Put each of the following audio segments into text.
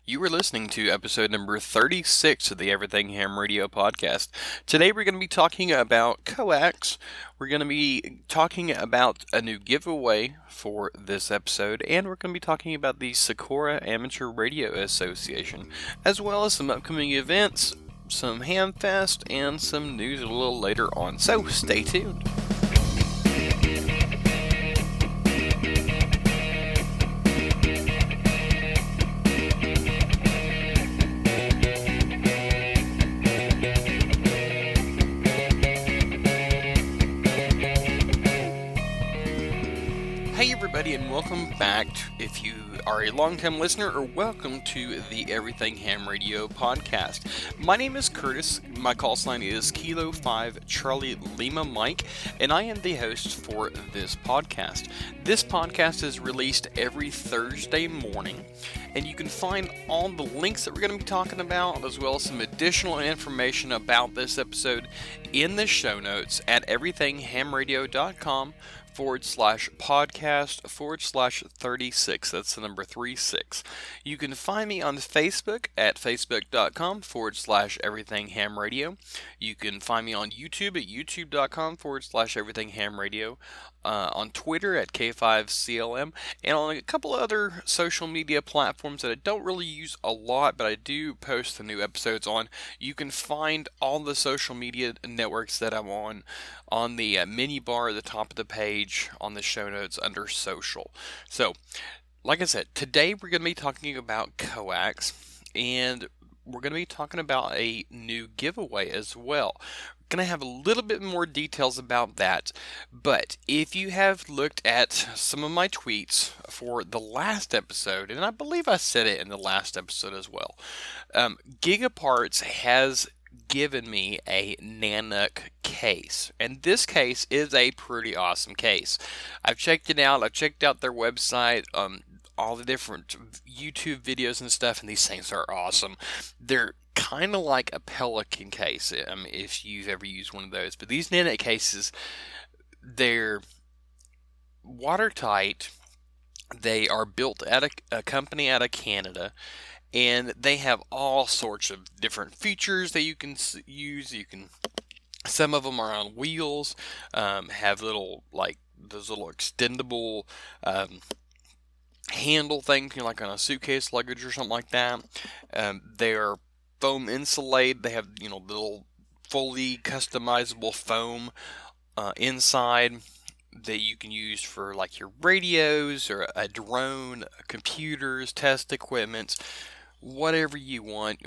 You were listening to episode number 36 of the Everything Ham Radio podcast. Today we're going to be talking about Coax. We're going to be talking about a new giveaway for this episode, and we're going to be talking about the Socorro Amateur Radio Association, as well as some upcoming events, some Hamfest, and some news a little later on. So stay tuned. Hey everybody, and welcome back. If you are a long-time listener, or welcome to the Everything Ham Radio podcast. My name is Curtis. My call sign is Kilo 5 Charlie Lima Mike, and I am the host for this podcast. This podcast is released every Thursday morning, and you can find all the links that we're going to be talking about, as well as some additional information about this episode in the show notes at everythinghamradio.com/podcast/36. That's the number 36. You can find me on Facebook at facebook.com/everythinghamradio. You can find me on YouTube at youtube.com/everythinghamradio. On Twitter at K5CLM, and on a couple other social media platforms that I don't really use a lot, but I do post the new episodes on. You can find all the social media networks that I'm on the menu bar at the top of the page on the show notes under social. So, like I said, today we're going to be talking about Coax, and we're going to be talking about a new giveaway as well. Going to have a little bit more details about that, but if you have looked at some of my tweets for the last episode, and I believe I said it in the last episode as well, Gigaparts has given me a Nanook case, and this case is a pretty awesome case. I've checked it out. I've checked out their website, all the different YouTube videos and stuff, and these things are awesome. They're kind of like a Pelican case, if you've ever used one of those. But these Nanook cases, they're watertight. They are built at a company out of Canada, and they have all sorts of different features that you can use. Some of them are on wheels, have those little extendable handle things, like on a suitcase luggage or something like that. They're foam insulated. They have, little fully customizable foam inside that you can use for like your radios or a drone, computers, test equipment, whatever you want.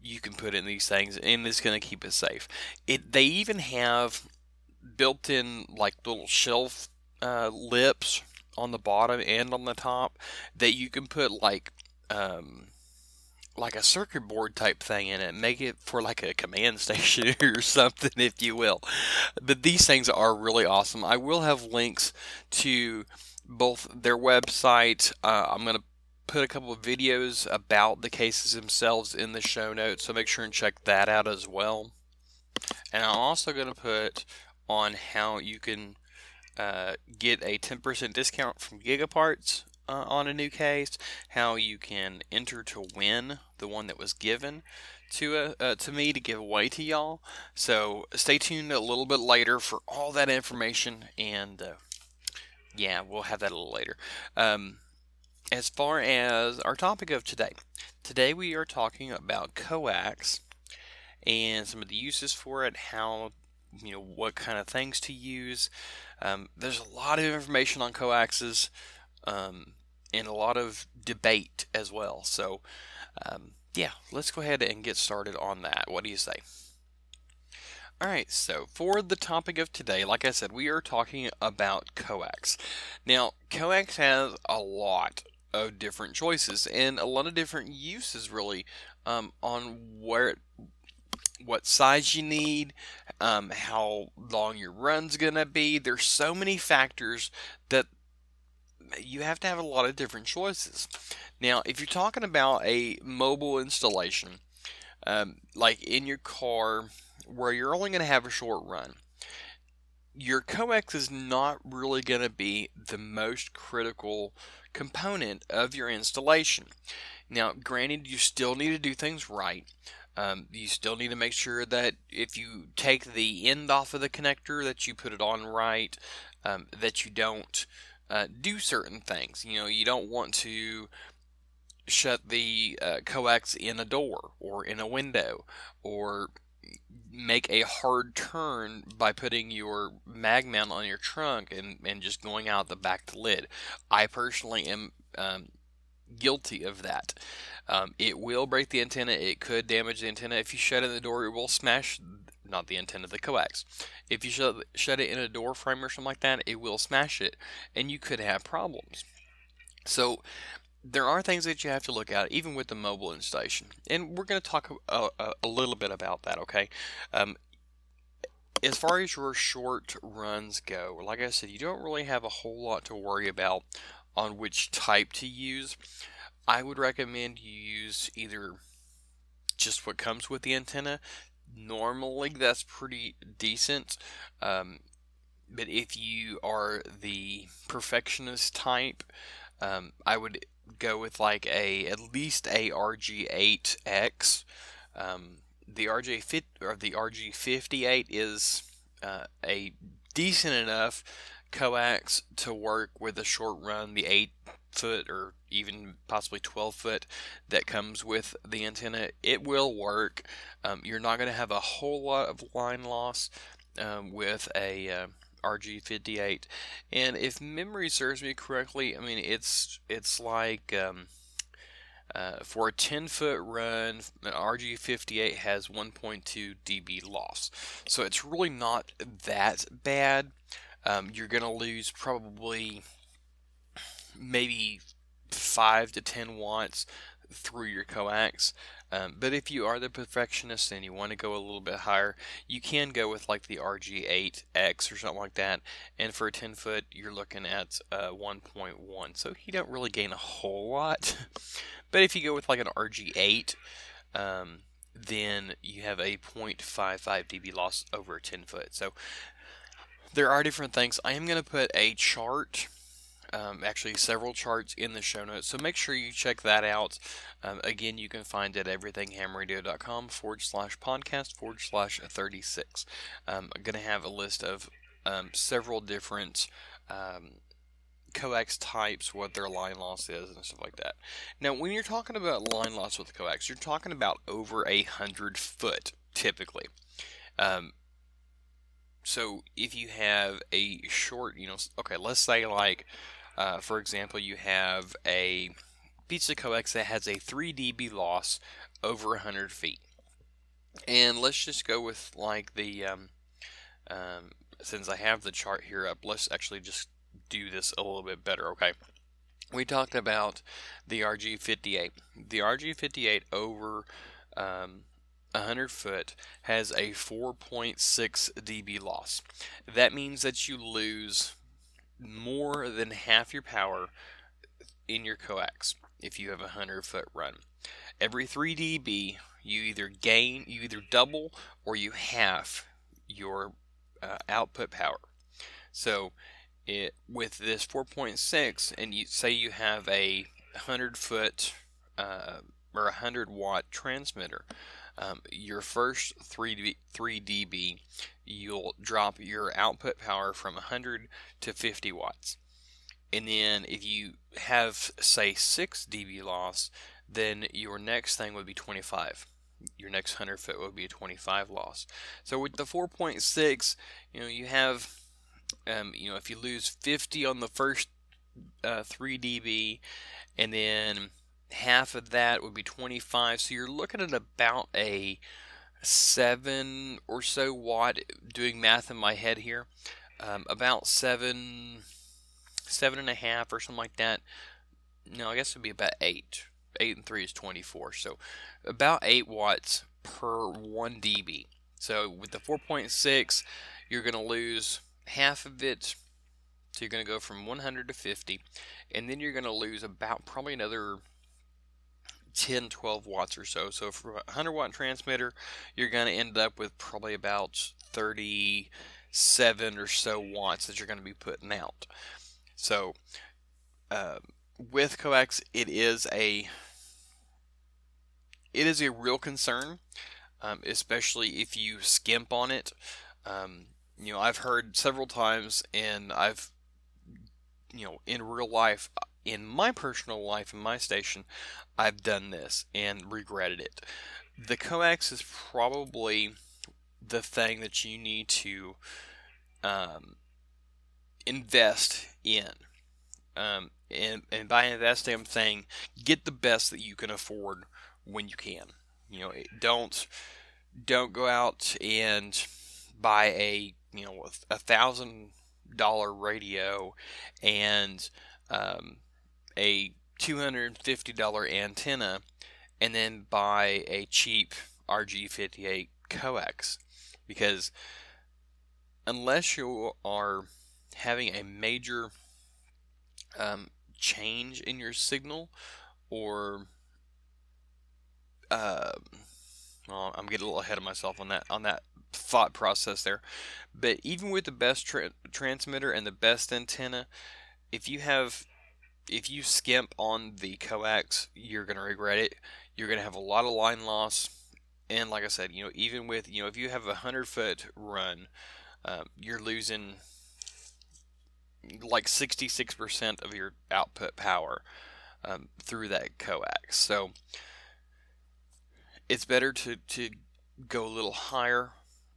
You can put in these things, and it's going to keep it safe. They even have built-in like little shelf lips on the bottom and on the top that you can put like a circuit board type thing in it, make it for like a command station or something, if you will. But these things are really awesome. I will have links to both their website. I'm going to put a couple of videos about the cases themselves in the show notes, so make sure and check that out as well. And I'm also going to put on how you can get a 10% discount from Gigaparts on a new case, how you can enter to win the one that was given to me to give away to y'all. So stay tuned a little bit later for all that information, and we'll have that a little later. As far as our topic of today we are talking about Coax and some of the uses for it, how, what kind of things to use. There's a lot of information on coaxes, and a lot of debate as well. So, let's go ahead and get started on that. What do you say? Alright, so for the topic of today, like I said, we are talking about Coax. Now, Coax has a lot of different choices and a lot of different uses, really, on what size you need, how long your run's gonna be. There's so many factors that you have to have a lot of different choices. Now, if you're talking about a mobile installation, like in your car, where you're only going to have a short run, your coax is not really going to be the most critical component of your installation. Now, granted, you still need to do things right. You still need to make sure that if you take the end off of the connector, that you put it on right, that you don't do certain things. You don't want to shut the coax in a door or in a window, or make a hard turn by putting your mag mount on your trunk and just going out the back of the lid. I personally am guilty of that. It will break the antenna. It could damage the antenna. If you shut it in the door, it will smash, not the antenna, the coax. If you shut it in a door frame or something like that, it will smash it, and you could have problems. So there are things that you have to look at, even with the mobile installation, and we're going to talk a little bit about that, okay? As far as your short runs go, like I said, you don't really have a whole lot to worry about on which type to use. I would recommend you use either just what comes with the antenna. Normally, that's pretty decent. But if you are the perfectionist type, I would go with like at least a RG8X. The RG58 is a decent enough coax to work with a short run, the 8-foot or even possibly 12-foot that comes with the antenna. It will work. You're not going to have a whole lot of line loss with a RG58, and if memory serves me correctly, I mean it's like for a 10-foot run, an RG58 has 1.2 dB loss, so it's really not that bad. You're gonna lose probably maybe 5 to 10 watts through your coax. But if you are the perfectionist and you want to go a little bit higher, you can go with like the RG8X or something like that. And for a 10-foot, you're looking at 1.1. So you don't really gain a whole lot. But if you go with like an RG8, then you have a 0.55 dB loss over a 10-foot. So there are different things. I am going to put a chart, actually several charts in the show notes, so make sure you check that out. Again, you can find it at everythinghamradio.com/podcast/36. I'm going to have a list of several different coax types, what their line loss is, and stuff like that. Now, when you're talking about line loss with coax, you're talking about over 100 foot typically. So if you have a short, okay, let's say like, for example, you have a pizza coax that has a 3 dB loss over 100 feet. And let's just go with like the, since I have the chart here up, let's actually just do this a little bit better, okay? We talked about the RG58. The RG58 over 100 foot has a 4.6 dB loss. That means that you lose more than half your power in your coax if you have a 100-foot run. Every 3 dB, you either double or you half your output power. So with this 4.6, and you say you have a 100-foot or 100-watt transmitter, your first 3 dB, you'll drop your output power from 100 to 50 watts. And then if you have, say, 6 dB loss, then your next thing would be 25. Your next 100 foot would be a 25 loss. So with the 4.6, you have, if you lose 50 on the first 3 dB, and then half of that would be 25, so you're looking at about a 7 or so watt, doing math in my head here, about 7.5 or something like that. No, I guess it would be about 8 and 3 is 24, so about 8 watts per 1 dB. So with the 4.6, you're going to lose half of it, so you're going to go from 100 to 50, and then you're going to lose about probably another 10-12 watts or so. So for a 100-watt transmitter, you're going to end up with probably about 37 or so watts that you're going to be putting out. So with coax, it is a it is a real concern, especially if you skimp on it. I've heard several times, and I've, in real life, in my personal life, in my station, I've done this and regretted it. The coax is probably the thing that you need to invest in. And by investing, I'm saying get the best that you can afford when you can. Don't go out and buy a $1,000 radio and a $250 antenna, and then buy a cheap RG58 coax, because unless you are having a major change in your signal, or well, I'm getting a little ahead of myself on that thought process there. But even with the best transmitter and the best antenna, if you skimp on the coax, you're going to regret it. You're going to have a lot of line loss. And like I said, even with, if you have a 100-foot run, you're losing like 66% of your output power through that coax. So it's better to go a little higher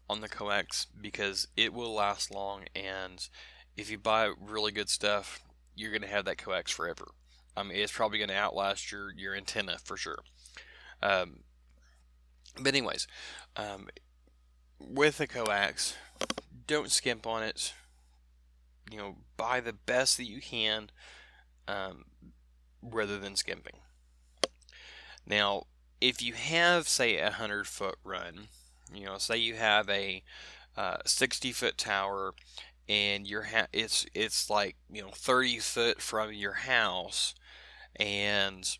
on the coax, because it will last long, and if you buy really good stuff, you're going to have that coax forever. I mean, it's probably going to outlast your antenna for sure. But anyways, with the coax, don't skimp on it. Buy the best that you can, rather than skimping. Now, if you have, say, a 100-foot run, say you have a 60-foot tower, and it's like 30 foot from your house, and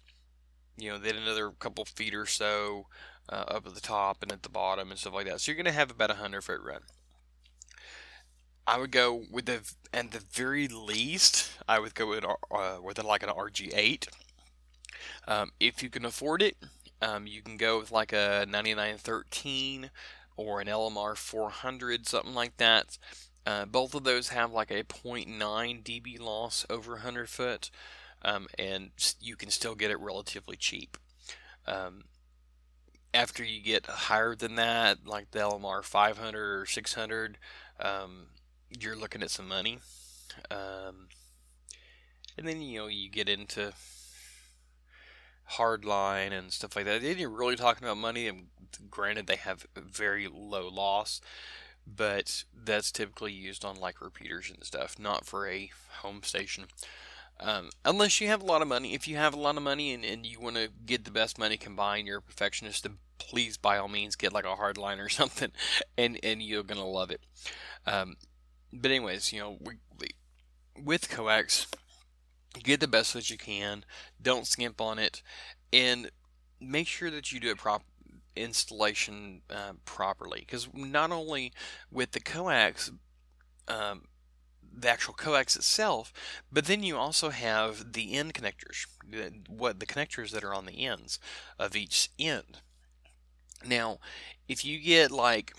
then another couple feet or so up at the top and at the bottom and stuff like that. So you're going to have about a 100-foot run. I would go with at the very least, I would go with like an RG8. If you can afford it, you can go with like a 9913 or an LMR 400, something like that. Both of those have like a 0.9 dB loss over 100 foot, and you can still get it relatively cheap. After you get higher than that, like the LMR 500 or 600, you're looking at some money. And then, you get into hardline and stuff like that. Then you're really talking about money, and granted, they have very low loss, but that's typically used on like repeaters and stuff, not for a home station. Unless you have a lot of money. If you have a lot of money and you want to get the best money combined, you're a perfectionist, then please, by all means, get like a hardline or something, and you're going to love it. But anyways, with coax, get the best that you can. Don't skimp on it, and make sure that you do a installation properly. Because not only with the coax, the actual coax itself, but then you also have the end connectors, the connectors that are on the ends of each end. Now, if you get like,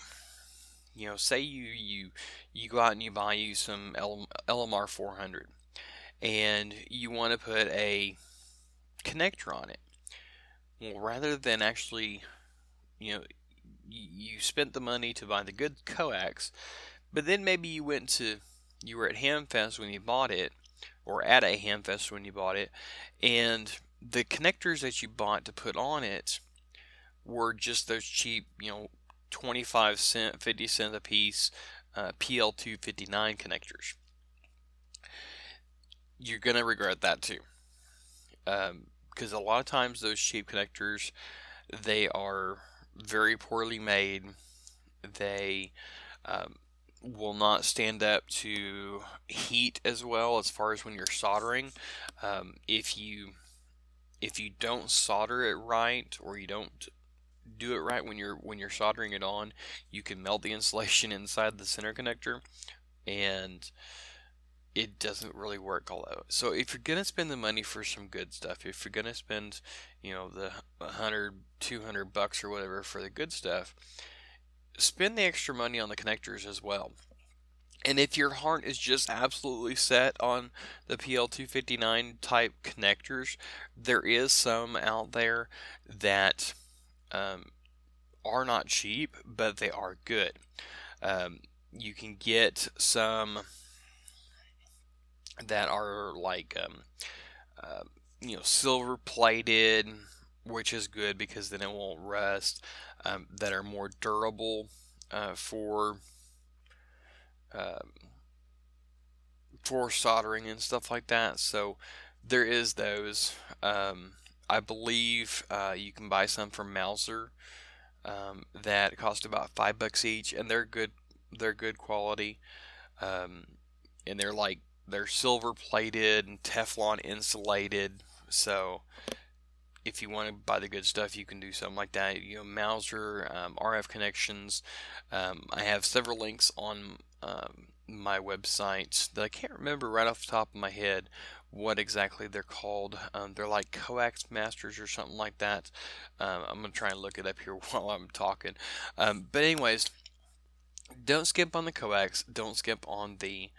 say you go out and you buy you some LMR 400, and you want to put a connector on it. Well, rather than actually, you spent the money to buy the good coax, but then maybe you were at Hamfest when you bought it, or at a Hamfest when you bought it, and the connectors that you bought to put on it were just those cheap, 25 cent, 50 cent a piece PL259 connectors. You're going to regret that too. Because a lot of times those cheap connectors, they are very poorly made. They will not stand up to heat as well as far as when you're soldering. If you don't solder it right, or you don't do it right when you're soldering it on, you can melt the insulation inside the center connector, and it doesn't really work all out. So if you're gonna spend the money for some good stuff, if you're gonna spend, the 100, 200 bucks or whatever for the good stuff, spend the extra money on the connectors as well. And if your heart is just absolutely set on the PL259 type connectors, there is some out there that are not cheap, but they are good. You can get some that are like silver plated, which is good because then it won't rust. That are more durable for soldering and stuff like that. So there is those. I believe you can buy some from Mauser that cost about $5 each, and they're good. They're good quality, and they're silver plated and Teflon insulated. So if you want to buy the good stuff, you can do something like that. Mauser, RF connections. I have several links on my website that I can't remember right off the top of my head what exactly they're called. They're like Coax Masters or something like that. I'm going to try and look it up here while I'm talking. But anyways, don't skimp on the coax. Don't skimp on the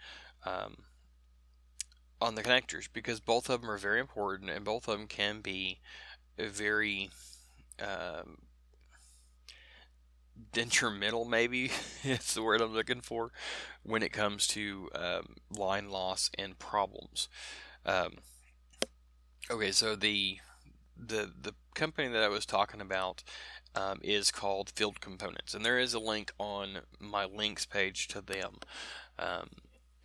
connectors, because both of them are very important, and both of them can be very detrimental, maybe it's the word I'm looking for, when it comes to line loss and problems. Okay, so the company that I was talking about is called Field Components, and there is a link on my links page to them.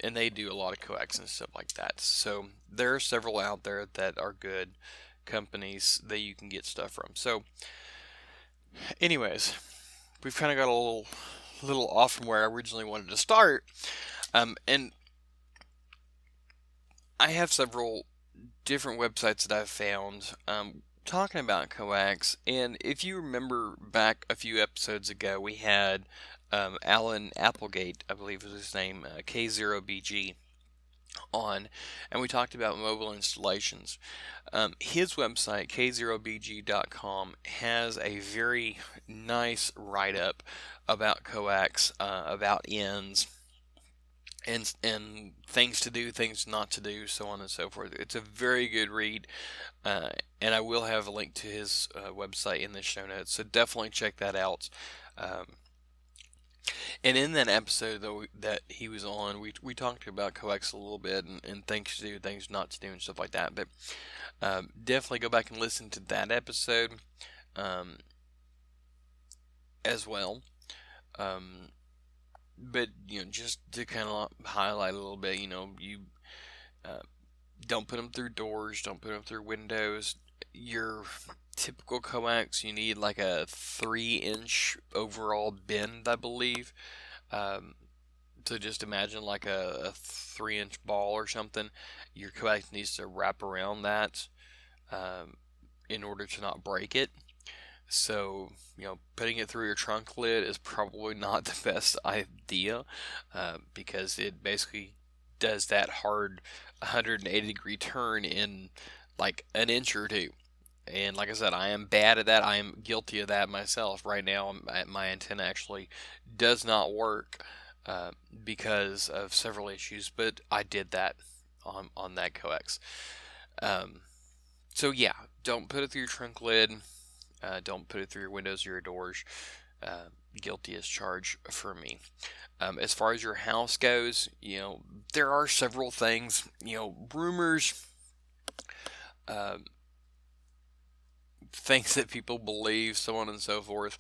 And they do a lot of coax and stuff like that. So there are several out there that are good companies that you can get stuff from. So anyways, we've kind of got a little off from where I originally wanted to start. And I have several different websites that I've found talking about coax. And if you remember back a few episodes ago, we had Alan Applegate, I believe was his name, K0BG, on, and we talked about mobile installations. His website, k0bg.com, has a very nice write-up about coax, about ends, and things to do, things not to do, so on and so forth. It's a very good read, and I will have a link to his website in the show notes, so definitely check that out. And in that episode that he was on, we talked about coax a little bit, and things to do, things not to do, and stuff like that. But definitely go back and listen to that episode as well. But just to kind of highlight a little bit, you don't put them through doors, don't put them through windows. Your typical coax, you need like a 3-inch overall bend, I believe. So just imagine like a 3-inch ball or something. Your coax needs to wrap around that in order to not break it. So, putting it through your trunk lid is probably not the best idea because it basically does that hard 180-degree turn in like an inch or two. And like I said, I am bad at that. I am guilty of that myself. Right now, my antenna actually does not work because of several issues, but I did that on that coax. So yeah, don't put it through your trunk lid. Don't put it through your windows or your doors. Guilty as charged for me. As far as your house goes, there are several things, rumors, things that people believe, so on and so forth.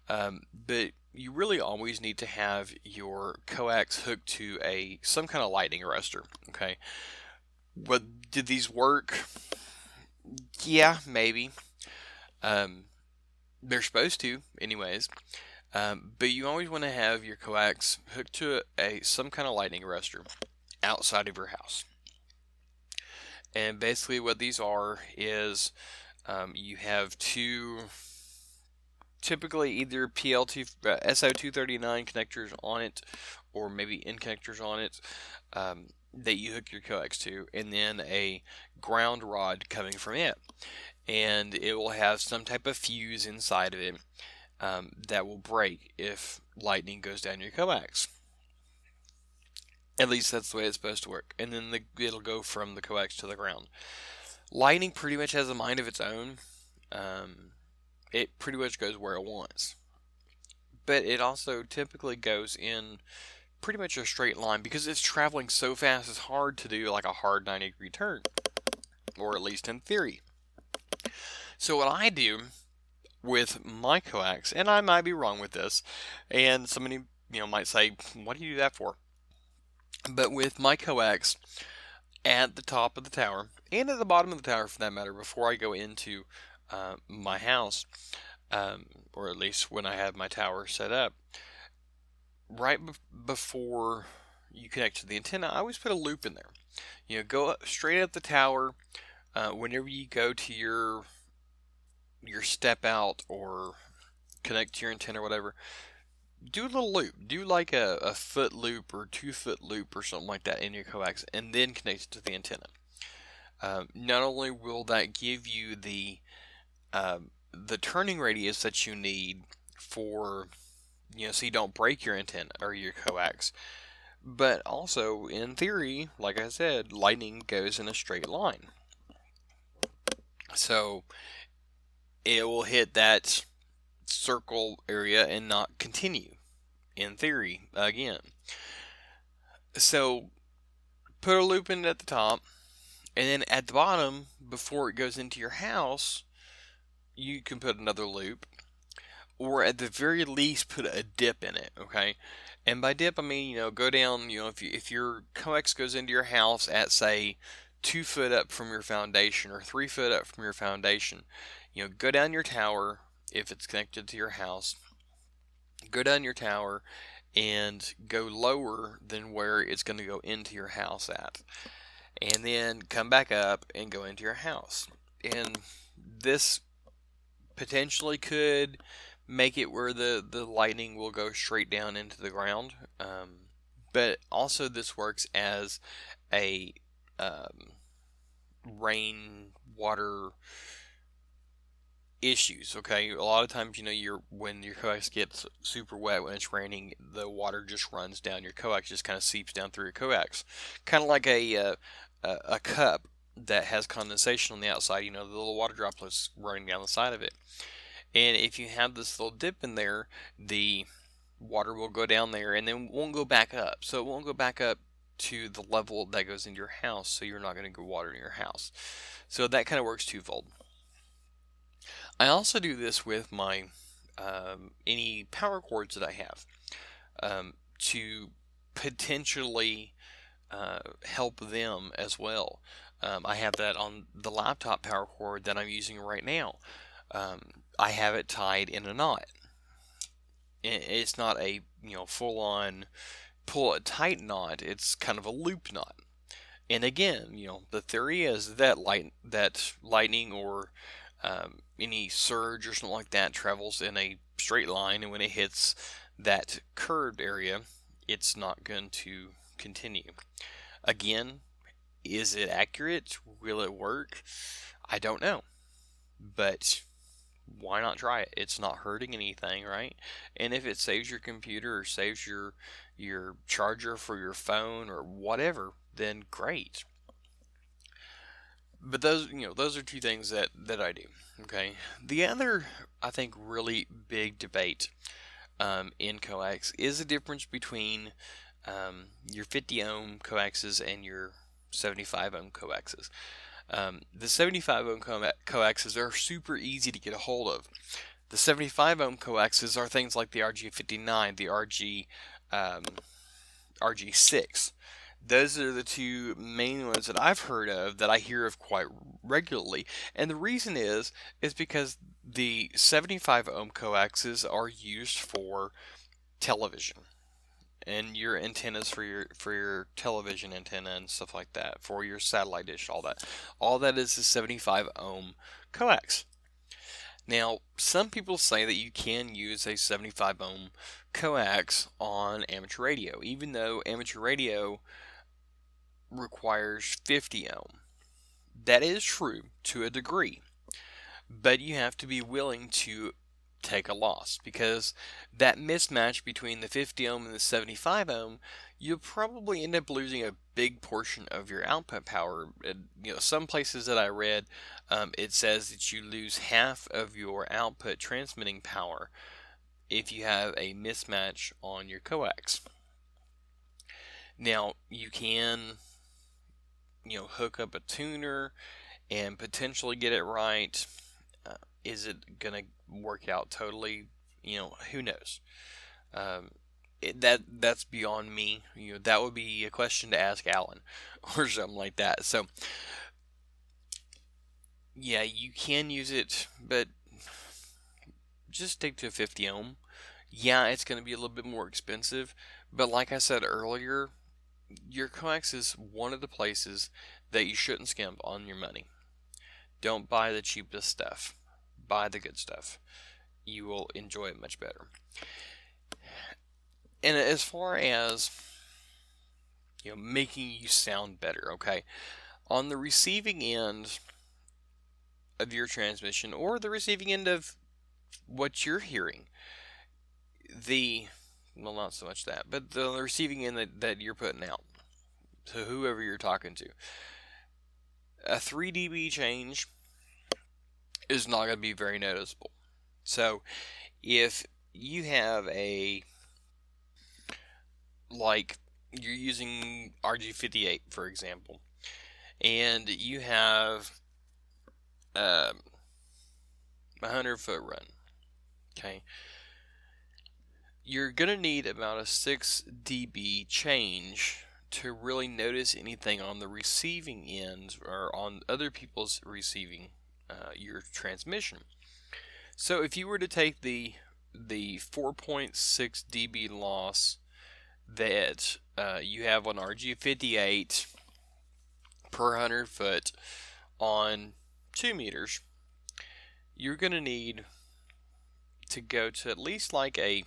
But you really always need to have your coax hooked to some kind of lightning arrestor. Okay. But did these work? Yeah, maybe. They're supposed to, anyways. But you always want to have your coax hooked to some kind of lightning arrestor outside of your house. And basically, what these are is you have two, typically either SO239 connectors on it, or maybe N connectors on it. that you hook your coax to, and then a ground rod coming from it. And it will have some type of fuse inside of it that will break if lightning goes down your coax. At least that's the way it's supposed to work. And then it'll go from the coax to the ground. Lightning pretty much has a mind of its own. It pretty much goes where it wants. But it also typically goes in pretty much a straight line because it's traveling so fast. It's hard to do like a hard 90-degree turn, or at least in theory. So what I do with my coax, and I might be wrong with this, and somebody might say, "What do you do that for?" But with my coax at the top of the tower and at the bottom of the tower, for that matter, before I go into my house, or at least when I have my tower set up, right before you connect to the antenna, I always put a loop in there. Go straight up the tower. Whenever you go to your step out or connect to your antenna or whatever, do a little loop. Do like a foot loop or 2-foot loop or something like that in your coax, and then connect it to the antenna. Not only will that give you the turning radius that you need for, so you don't break your antenna or your coax, but also, in theory, like I said, lightning goes in a straight line. So it will hit that circle area and not continue, in theory, again. So put a loop in at the top, and then at the bottom, before it goes into your house, you can put another loop, or at the very least put a dip in it, okay? And by dip, I mean, go down, if your coax goes into your house at, say, 2 foot up from your foundation or 3 foot up from your foundation, go down your tower, if it's connected to your house, go down your tower and go lower than where it's going to go into your house at. And then come back up and go into your house. And this potentially could make it where the lightning will go straight down into the ground. But also this works as a rain water issues. Okay, a lot of times when your coax gets super wet when it's raining, the water just runs down your coax, just kind of seeps down through your coax, kind of like a cup that has condensation on the outside. The little water droplets running down the side of it. And if you have this little dip in there, the water will go down there and then won't go back up. So it won't go back up to the level that goes into your house, so you're not going to go water in your house. So that kind of works twofold. I also do this with my any power cords that I have to potentially help them as well. I have that on the laptop power cord that I'm using right now. I have it tied in a knot. It's not a full-on pull it tight knot. It's kind of a loop knot. And again, the theory is that lightning or any surge or something like that travels in a straight line, and when it hits that curved area, it's not going to continue. Again, is it accurate? Will it work? I don't know. But why not try it? It's not hurting anything, right? And if it saves your computer or saves your charger for your phone or whatever, then great. But those are two things that I do. Okay. The other, I think, really big debate in coax is the difference between your 50 ohm coaxes and your 75 ohm coaxes. The 75 ohm coaxes are super easy to get a hold of. The 75 ohm coaxes are things like the RG59, the RG6. Those are the two main ones that I've heard of, that I hear of quite regularly. And the reason is because the 75 ohm coaxes are used for television and your antennas for your television antenna and stuff like that, for your satellite dish, all that is a 75 ohm coax. Now, some people say that you can use a 75 ohm coax on amateur radio, even though amateur radio requires 50 ohm. That is true to a degree, but you have to be willing to take a loss, because that mismatch between the 50 ohm and the 75 ohm, you'll probably end up losing a big portion of your output power. Some places that I read, it says that you lose half of your output transmitting power if you have a mismatch on your coax. Now, you can, hook up a tuner and potentially get it right. Is it going to work out totally? Who knows? That's beyond me. That would be a question to ask Alan or something like that. So, yeah, you can use it, but just stick to 50 ohm. Yeah, it's going to be a little bit more expensive, but like I said earlier, your coax is one of the places that you shouldn't skimp on your money. Don't buy the cheapest stuff. Buy the good stuff. You will enjoy it much better. And as far as making you sound better, okay, on the receiving end of your transmission, or the receiving end of what you're hearing, not so much that, but the receiving end that you're putting out to whoever you're talking to, a 3 dB change is not going to be very noticeable. So if you have you're using RG58, for example, and you have a 100-foot run, okay, you're going to need about a 6 dB change to really notice anything on the receiving end or on other people's receiving your transmission. So if you were to take the 4.6 dB loss that you have on RG58 per 100 foot on 2 meters, you're going to need to go to at least like a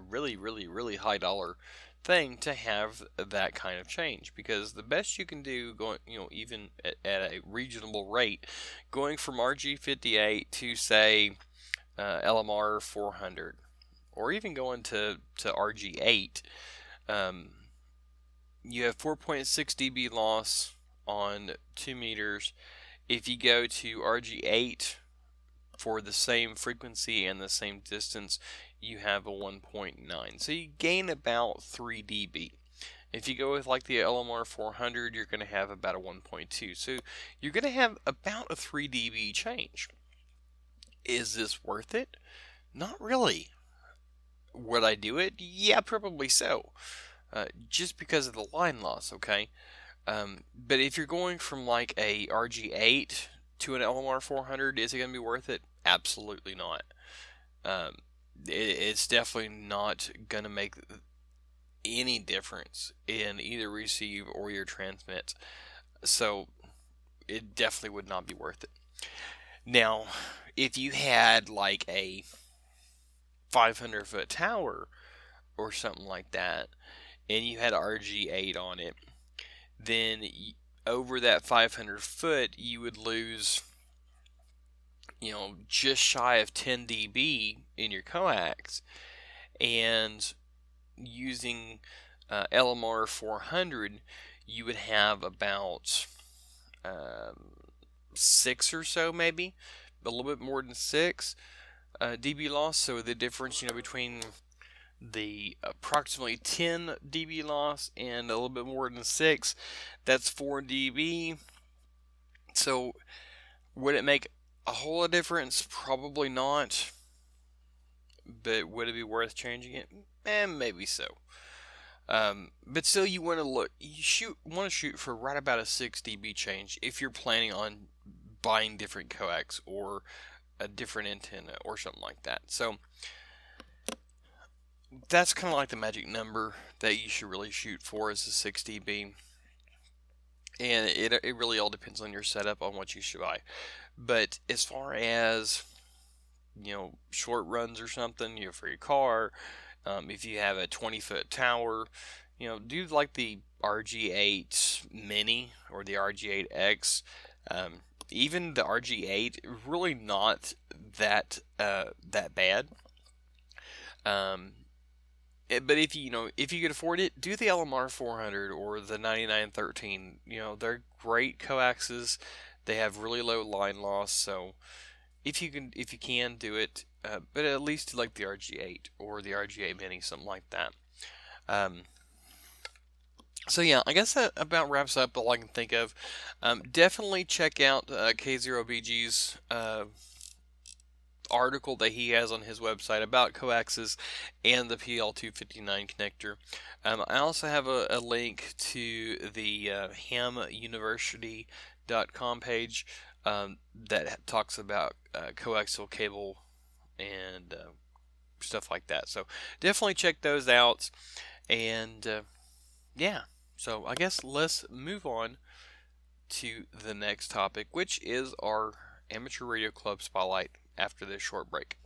really, really, really high dollar thing to have that kind of change, because the best you can do going, even at a reasonable rate, going from RG58 to say LMR 400, or even going to RG8, you have 4.6 dB loss on 2 meters. If you go to RG8 for the same frequency and the same distance, you have a 1.9. So you gain about 3 dB. If you go with like the LMR 400, you're going to have about a 1.2. So you're going to have about a 3 dB change. Is this worth it? Not really. Would I do it? Yeah, probably so. Just because of the line loss, okay? But if you're going from like a RG8 to an LMR 400, is it going to be worth it? Absolutely not. It's definitely not going to make any difference in either receive or your transmit. So it definitely would not be worth it. Now, if you had like a 500-foot tower or something like that, and you had RG8 on it, then over that 500 foot, you would lose, just shy of 10 dB in your coax. And using LMR 400, you would have about 6 or so, maybe a little bit more than 6 dB loss. So the difference, between the approximately 10 dB loss and a little bit more than 6, that's 4 dB. So would it make a whole lot of difference? Probably not. But would it be worth changing it? Maybe so. But still, you want to shoot for right about a 6 dB change if you're planning on buying different coax or a different antenna or something like that. So that's kind of like the magic number that you should really shoot for, is a 6 dB. And it really all depends on your setup on what you should buy. But as far as short runs or something, for your car, if you have a 20-foot tower, do like the RG8 Mini or the RG8X, even the RG8, really not that bad. But if you could afford it, do the LMR 400 or the 9913. They're great coaxes. They have really low line loss, so if you can do it, but at least like the RG8 or the RG8 Mini, something like that. So yeah, I guess that about wraps up all I can think of. Definitely check out K0BG's article that he has on his website about coaxes and the PL259 connector. I also have a link to the hamuniversity.com page that talks about coaxial cable and stuff like that. So definitely check those out. And yeah, so I guess let's move on to the next topic, which is our Amateur Radio Club Spotlight after this short break.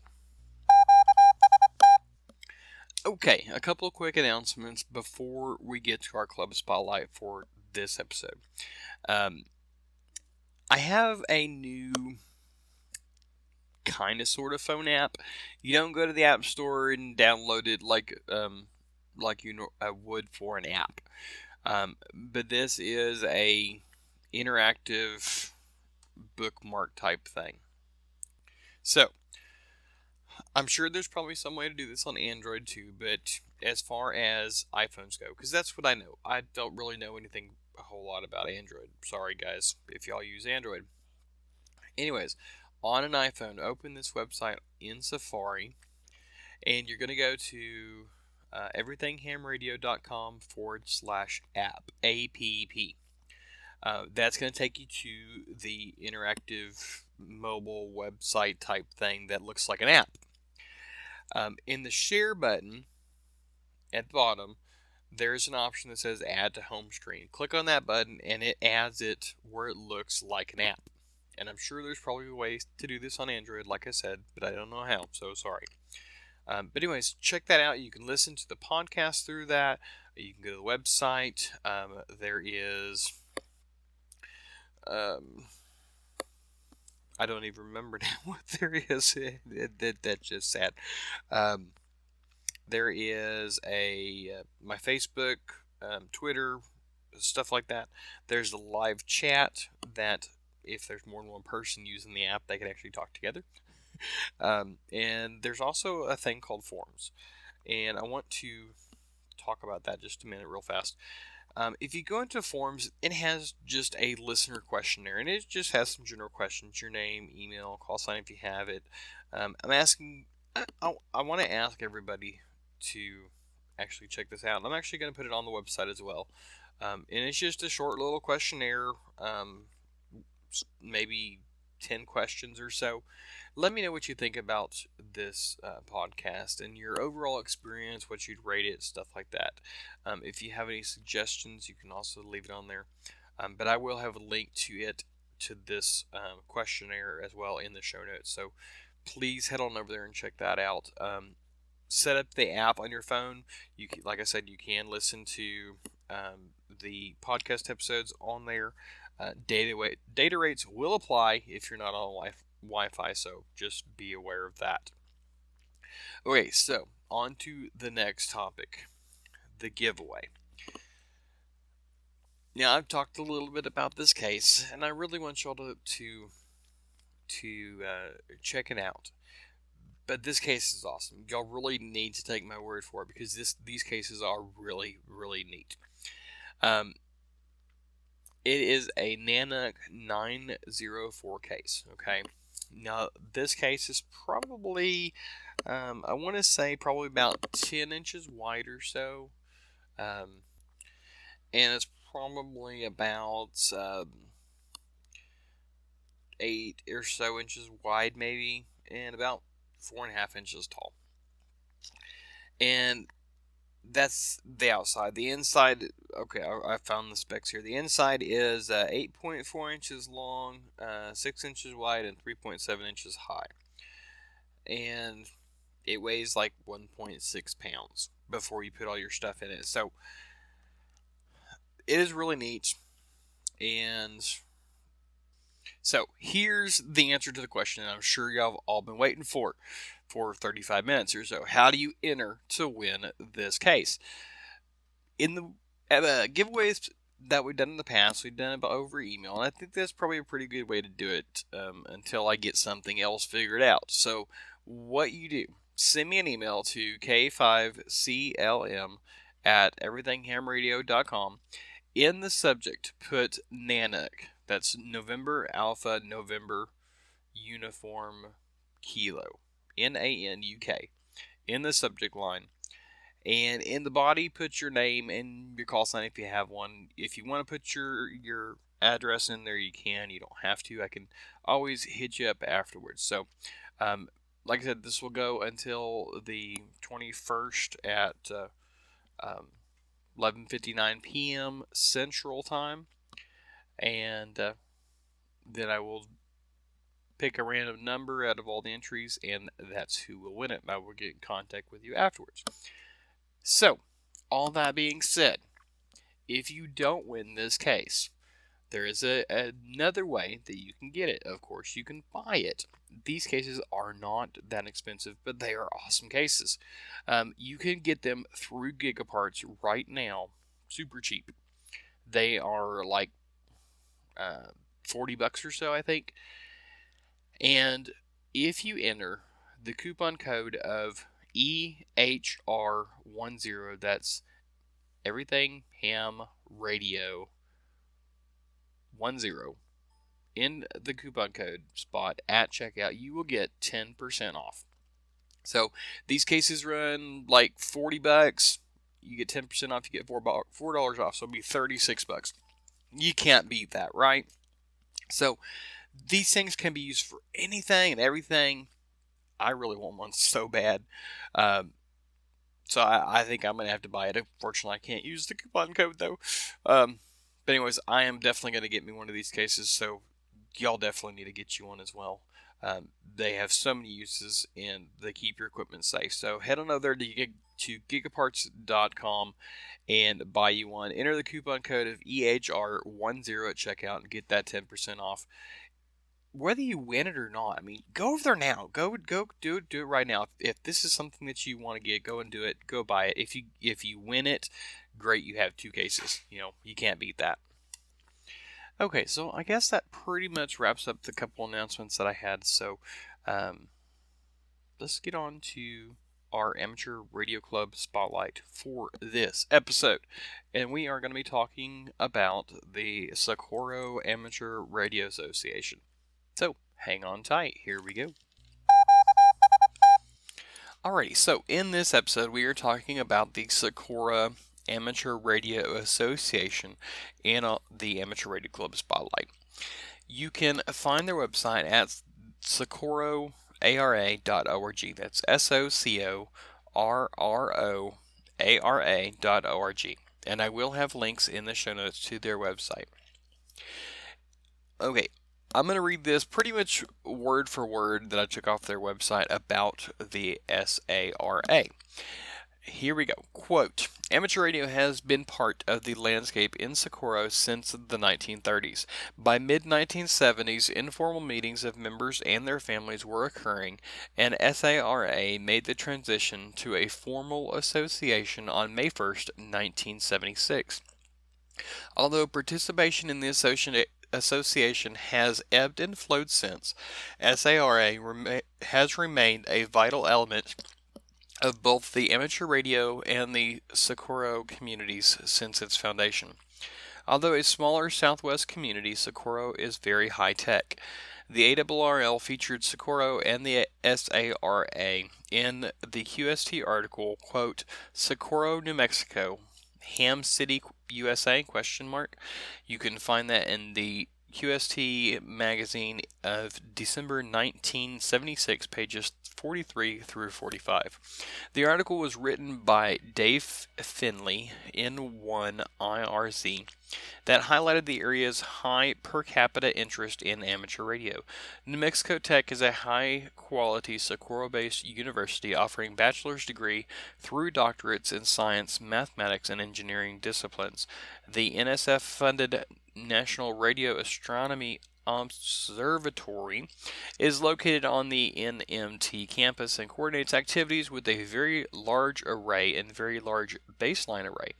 Okay, a couple of quick announcements before we get to our club spotlight for this episode. I have a new kind of sort of phone app. You don't go to the App Store and download it like you would for an app. But this is a interactive bookmark type thing. So, I'm sure there's probably some way to do this on Android too, but as far as iPhones go, because that's what I know. I don't really know anything a whole lot about Android. Sorry guys, if y'all use Android. Anyways, on an iPhone, open this website in Safari, and you're going to go to everythinghamradio.com/app, APP. That's going to take you to the interactive mobile website type thing that looks like an app. In the share button at the bottom, there's an option that says add to home screen. Click on that button and it adds it where it looks like an app. And I'm sure there's probably ways to do this on Android, like I said, but I don't know how, so sorry. But anyways, check that out. You can listen to the podcast through that. You can go to the website. There is... I don't even remember now what there is. That's just sad. There is my Facebook, Twitter, stuff like that. There's a live chat that if there's more than one person using the app, they can actually talk together. And there's also a thing called forums. And I want to talk about that just a minute real fast. If you go into forums, it has just a listener questionnaire, and it just has some general questions: your name, email, call sign if you have it. I want to ask everybody to actually check this out. I'm actually going to put it on the website as well. And it's just a short little questionnaire, maybe 10 questions or so. Let me know what you think about this podcast and your overall experience, what you'd rate it, stuff like that. If you have any suggestions, you can also leave it on there. But I will have a link to this questionnaire as well in the show notes. So please head on over there and check that out. Set up the app on your phone. Like I said, you can listen to the podcast episodes on there. Data rates will apply if you're not on Wi-Fi, so just be aware of that. Okay, so on to the next topic, the giveaway. Now, I've talked a little bit about this case, and I really want y'all to check it out. But this case is awesome. Y'all really need to take my word for it because these cases are really, really neat. It is a Nanook 904 case, okay? Now, this case is probably, I want to say probably about 10 inches wide or so. And it's probably about 8 or so inches wide maybe, and about 4.5 inches tall. And that's the outside. The inside, okay, I found the specs here. The inside is 8.4 inches long, 6 inches wide, and 3.7 inches high. And it weighs like 1.6 pounds before you put all your stuff in it. So it is really neat. And so here's the answer to the question that I'm sure y'all have all been waiting for 35 minutes or so. How do you enter to win this case? In the giveaways that we've done in the past, we've done it over email, and I think that's probably a pretty good way to do it until I get something else figured out. So what you do, send me an email to k5clm@everythinghamradio.com. In the subject, put Nanook. That's November Alpha November Uniform Kilo. NANUK. In the subject line. And in the body, put your name and your call sign if you have one. If you want to put your address in there, you can. You don't have to. I can always hit you up afterwards. So, like I said, this will go until the 21st at 11:59 p.m. Central Time. And then I will pick a random number out of all the entries, and that's who will win it. I will get in contact with you afterwards. So, all that being said, if you don't win this case, there is another way that you can get it. Of course, you can buy it. These cases are not that expensive, but they are awesome cases. You can get them through Gigaparts right now, super cheap. They are like $40 or so, I think. And if you enter the coupon code of EHR10, that's Everything Ham Radio 10, in the coupon code spot at checkout, you will get 10% off. So these cases run like $40. You get 10% off, you get $4 off, so it'll be $36. You can't beat that, right? So these things can be used for anything and everything. I really want one so bad. So I think I'm going to have to buy it. Unfortunately, I can't use the coupon code, though. But anyways, I am definitely going to get me one of these cases, so y'all definitely need to get you one as well. They have so many uses, and they keep your equipment safe. So head on over to gigaparts.com and buy you one. Enter the coupon code of EHR10 at checkout and get that 10% off. Whether you win it or not, I mean, go over there now. Go do it right now. If this is something that you want to get, go and do it. Go buy it. If you win it, great. You have 2 cases. You can't beat that. Okay, so I guess that pretty much wraps up the couple announcements that I had. So, let's get on to our Amateur Radio Club Spotlight for this episode. And we are going to be talking about the Socorro Amateur Radio Association. So, hang on tight. Here we go. Alrighty, so in this episode, we are talking about the Socorro Amateur Radio Association and the Amateur Radio Club Spotlight. You can find their website at socorroara.org. That's SOCORROARA.org. And I will have links in the show notes to their website. Okay, I'm going to read this pretty much word for word that I took off their website about the SARA. Here we go. Quote, amateur radio has been part of the landscape in Socorro since the 1930s. By mid-1970s, informal meetings of members and their families were occurring, and SARA made the transition to a formal association on May 1st, 1976. Although participation in the association has ebbed and flowed since, SARA has remained a vital element of both the amateur radio and the Socorro communities since its foundation. Although a smaller southwest community, Socorro is very high-tech. The ARRL featured Socorro and the SARA in the QST article, quote, Socorro, New Mexico, Ham City, USA, ? You can find that in the QST magazine of December 1976, pages 43 through 45. The article was written by Dave Finley, N1IRZ, that highlighted the area's high per capita interest in amateur radio. New Mexico Tech is a high-quality Socorro-based university offering bachelor's degree through doctorates in science, mathematics, and engineering disciplines. The NSF-funded National Radio Astronomy Observatory is located on the NMT campus and coordinates activities with a very large array and very large baseline array.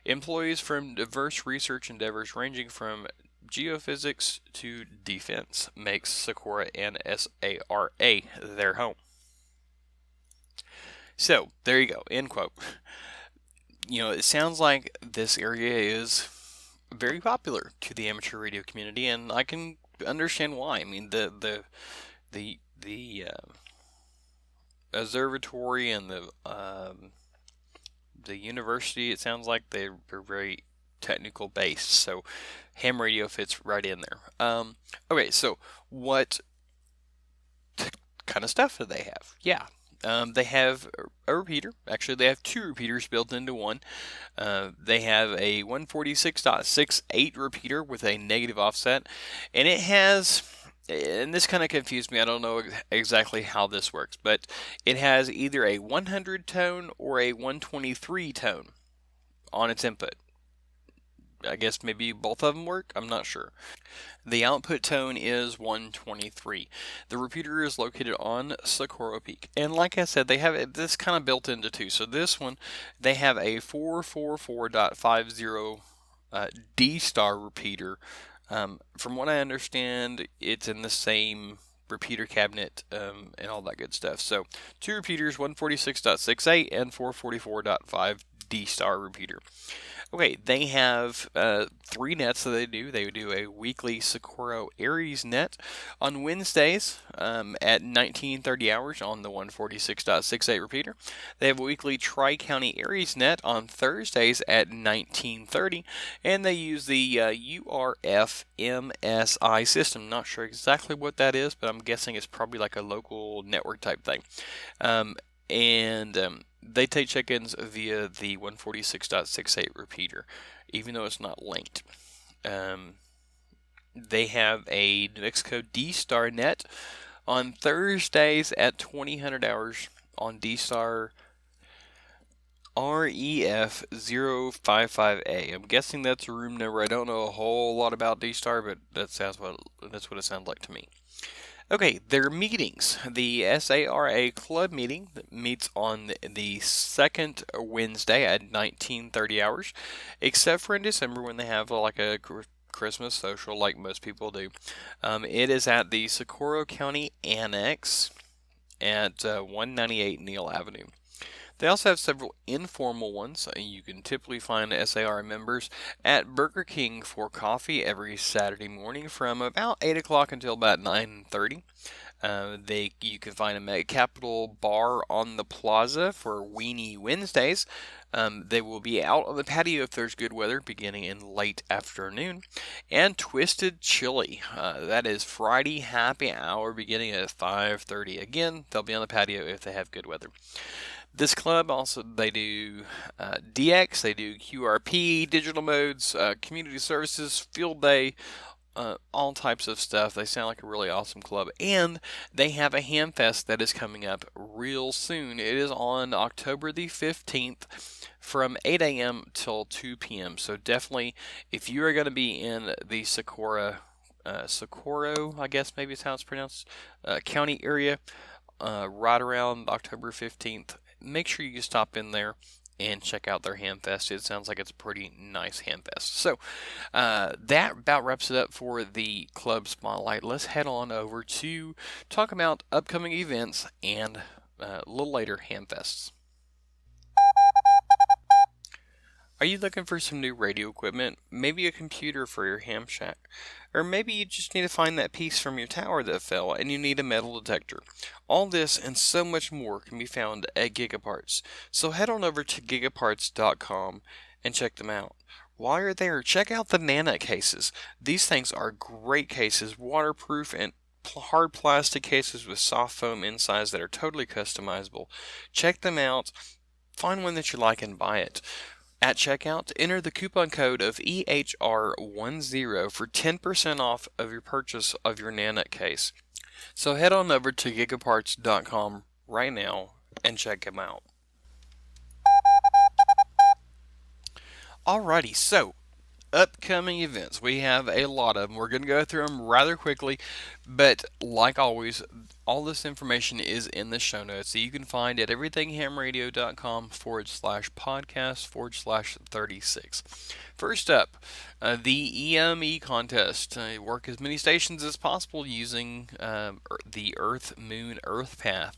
Employees from diverse research endeavors ranging from geophysics to defense makes Socorro and SARA their home. So, there you go, end quote. It sounds like this area is very popular to the amateur radio community, and I can understand why. I mean, the observatory and the university, it sounds like they're very technical based, so ham radio fits right in there. Okay, so what kind of stuff do they have? Yeah. They have a repeater. Actually, they have two repeaters built into one. They have a 146.68 repeater with a negative offset, and it has, and this kind of confused me, I don't know exactly how this works, but it has either a 100 tone or a 123 tone on its input. I guess maybe both of them work, I'm not sure. The output tone is 123. The repeater is located on Socorro Peak. And like I said, they have this kind of built into two. So this one, they have a 444.50 D-star repeater. From what I understand, it's in the same repeater cabinet and all that good stuff. So two repeaters, 146.68 and 444.5 D-star repeater. Okay, they have 3 nets that they do. They do a weekly Socorro Aries net on Wednesdays at 19:30 hours on the 146.68 repeater. They have a weekly Tri-County Aries net on Thursdays at 19:30, and they use the URF MSI system. Not sure exactly what that is, but I'm guessing it's probably like a local network type thing. They take check-ins via the 146.68 repeater, even though it's not linked. They have a New Mexico D-Star net on Thursdays at 2000 hours on D-Star REF055A. I'm guessing that's a room number. I don't know a whole lot about D-Star, but that's what it sounds like to me. Okay, their meetings. The SARA club meeting meets on the second Wednesday at 19:30 hours, except for in December when they have like a Christmas social like most people do. It is at the Socorro County Annex at 198 Neal Avenue. They also have several informal ones. You can typically find SAR members at Burger King for coffee every Saturday morning from about 8 o'clock until about 9:30. You can find them at Capitol Bar on the Plaza for Weenie Wednesdays. They will be out on the patio if there's good weather beginning in late afternoon. And Twisted Chili. That is Friday happy hour beginning at 5:30. Again, they'll be on the patio if they have good weather. This club also, they do DX, they do QRP, digital modes, community services, field day, all types of stuff. They sound like a really awesome club. And they have a Hamfest that is coming up real soon. It is on October the 15th from 8 a.m. till 2 p.m. So definitely, if you are going to be in the Socorro, I guess maybe is how it's pronounced, county area, right around October 15th, make sure you stop in there and check out their Hamfest. It sounds like it's a pretty nice Hamfest. So that about wraps it up for the club spotlight. Let's head on over to talk about upcoming events and a little later Hamfests. Are you looking for some new radio equipment? Maybe a computer for your ham shack? Or maybe you just need to find that piece from your tower that fell and you need a metal detector. All this and so much more can be found at Gigaparts. So head on over to gigaparts.com and check them out. While you're there, check out the Nana cases. These things are great cases, waterproof and hard plastic cases with soft foam insides that are totally customizable. Check them out, find one that you like and buy it. At checkout, enter the coupon code of ETH036 for 10% off of your purchase of your Nana case. So head on over to gigaparts.com right now and check them out. Alrighty, so upcoming events. We have a lot of them. We're going to go through them rather quickly, but like always, all this information is in the show notes that you can find at everythinghamradio.com/podcast/36. First up, the EME contest. Work as many stations as possible using the Earth Moon Earth path.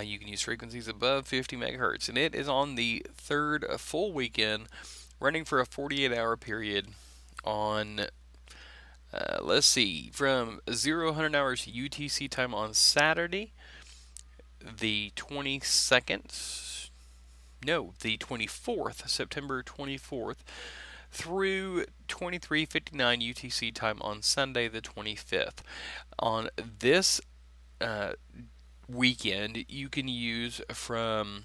You can use frequencies above 50 megahertz, and it is on the third full weekend, running for a 48-hour period on, let's see, from 0000 hours UTC time on Saturday, the 24th, September 24th, through 23:59 UTC time on Sunday, the 25th. On this weekend, you can use from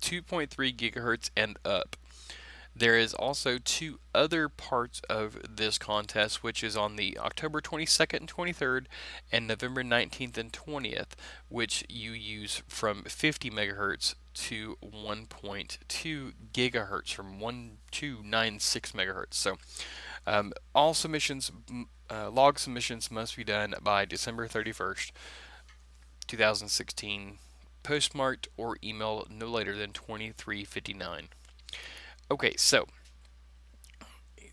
2.3 gigahertz and up. There is also two other parts of this contest, which is on the October 22nd and 23rd and November 19th and 20th, which you use from 50 megahertz to 1.2 gigahertz from 1296 megahertz. So all submissions, log submissions must be done by December 31st, 2016, postmarked or email no later than 23:59. Okay, so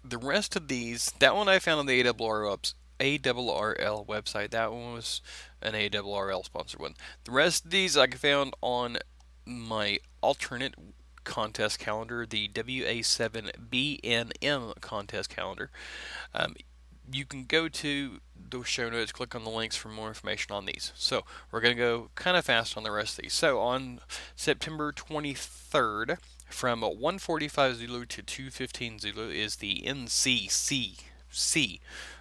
the rest of these, that one I found on the ARRL website. That one was an ARRL sponsored one. The rest of these I found on my alternate contest calendar, the WA7BNM contest calendar. You can go to the show notes, click on the links for more information on these. So we're going to go kind of fast on the rest of these. So on September 23rd, from 1:45 Zulu to 2:15 Zulu is the NCCC